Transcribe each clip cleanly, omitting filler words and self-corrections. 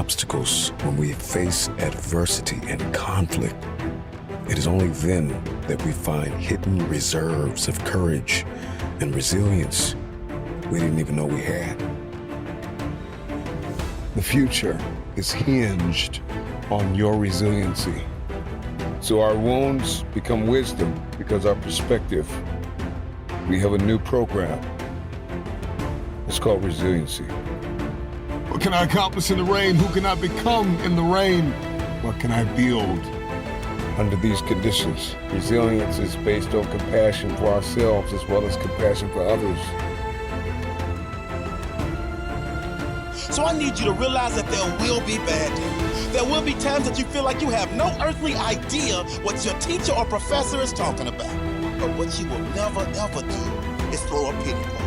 obstacles, when we face adversity and conflict, it is only then that we find hidden reserves of courage and resilience we didn't even know we had. The future is hinged on your resiliency. So our wounds become wisdom because our perspective. We have a new program. It's called resiliency. What can I accomplish in the rain? Who can I become in the rain? What can I build? Under these conditions, resilience is based on compassion for ourselves as well as compassion for others. So I need you to realize that there will be bad days. There will be times that you feel like you have no earthly idea what your teacher or professor is talking about. But what you will never ever do is throw a pity party.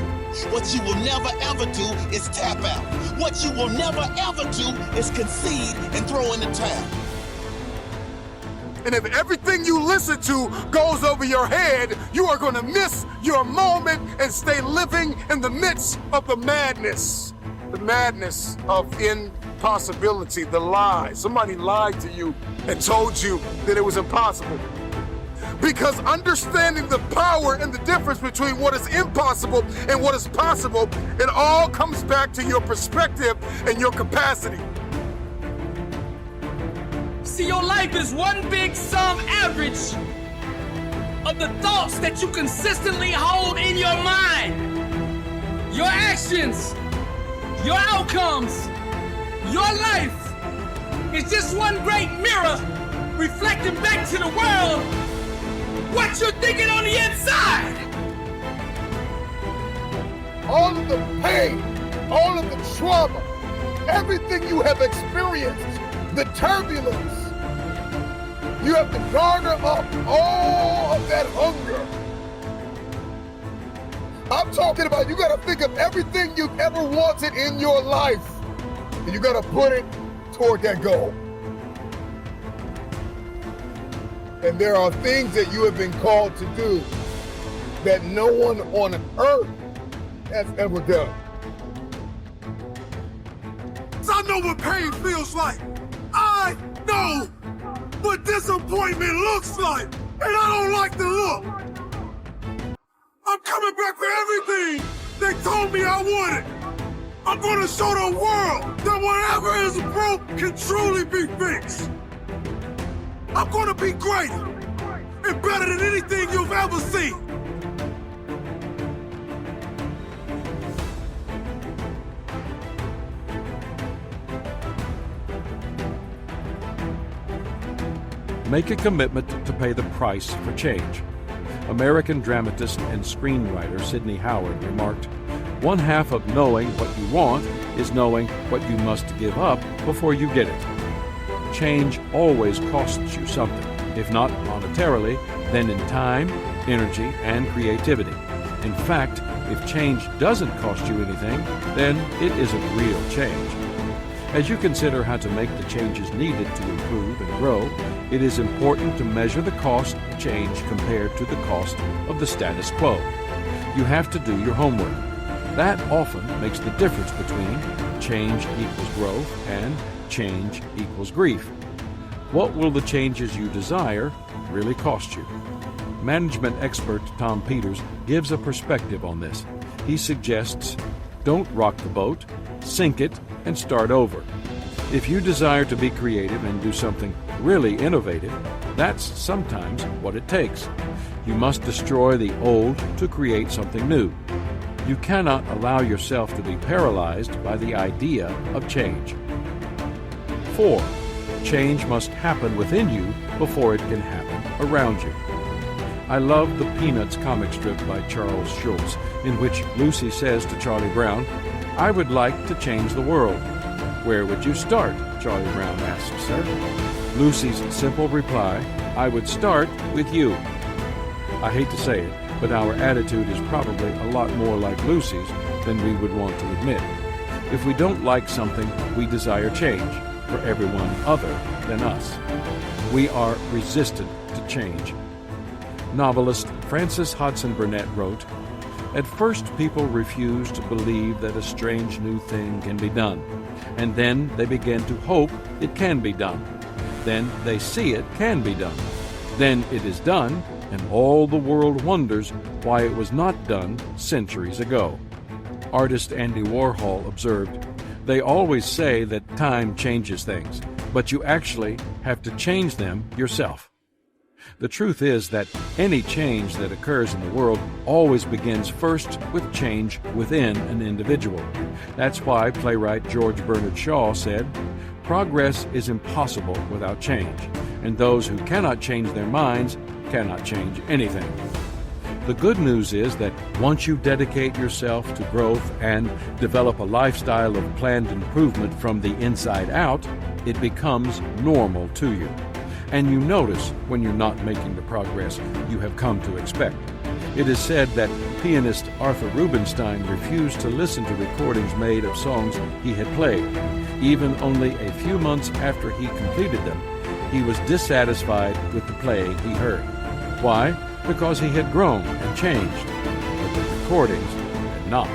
What you will never ever do is tap out. What you will never ever do is concede and throw in the towel. And if everything you listen to goes over your head, you are going to miss your moment and stay living in the midst of the madness. The madness of impossibility, the lie. Somebody lied to you and told you that it was impossible. Because understanding the power and the difference between what is impossible and what is possible, it all comes back to your perspective and your capacity. See, your life is one big sum average of the thoughts that you consistently hold in your mind. Your actions, your outcomes, your life is just one great mirror reflecting back to the world what you're thinking on the inside. All of the pain, all of the trauma, everything you have experienced, the turbulence, you have to garner up all of that hunger. I'm talking about you gotta think of everything you've ever wanted in your life, and you gotta put it toward that goal. And there are things that you have been called to do that no one on earth has ever done. I know what pain feels like. I know what disappointment looks like, and I don't like the look. I'm coming back for everything they told me I wanted. I'm gonna show the world that whatever is broke can truly be fixed. I'm gonna be greater and better than anything you've ever seen. Make a commitment to pay the price for change. American dramatist and screenwriter Sidney Howard remarked, "One half of knowing what you want is knowing what you must give up before you get it." Change always costs you something, if not monetarily, then in time, energy, and creativity. In fact, if change doesn't cost you anything, then it isn't real change. As you consider how to make the changes needed to improve and grow, it is important to measure the cost of change compared to the cost of the status quo. You have to do your homework. That often makes the difference between change equals growth and change equals grief. What will the changes you desire really cost you? Management expert Tom Peters gives a perspective on this. He suggests, don't rock the boat, sink it, and start over. If you desire to be creative and do something really innovative, that's sometimes what it takes. You must destroy the old to create something new. You cannot allow yourself to be paralyzed by the idea of change. 4. Change must happen within you before it can happen around you. I love the Peanuts comic strip by Charles Schulz, in which Lucy says to Charlie Brown, "I would like to change the world." "Where would you start?" Charlie Brown asks her. Lucy's simple reply, "I would start with you." I hate to say it, but our attitude is probably a lot more like Lucy's than we would want to admit. If we don't like something, we desire change for everyone other than us. We are resistant to change. Novelist Frances Hodgson Burnett wrote, At first, people refuse to believe that a strange new thing can be done, and then they begin to hope it can be done. Then they see it can be done. Then it is done, and all the world wonders why it was not done centuries ago. Artist Andy Warhol observed, "They always say that time changes things, but you actually have to change them yourself." The truth is that any change that occurs in the world always begins first with change within an individual. That's why playwright George Bernard Shaw said, "Progress is impossible without change, and those who cannot change their minds cannot change anything." The good news is that once you dedicate yourself to growth and develop a lifestyle of planned improvement from the inside out, it becomes normal to you. And you notice when you're not making the progress you have come to expect. It is said that pianist Arthur Rubinstein refused to listen to recordings made of songs he had played. Even only a few months after he completed them, he was dissatisfied with the playing he heard. Why? Because he had grown and changed, but the recordings had not.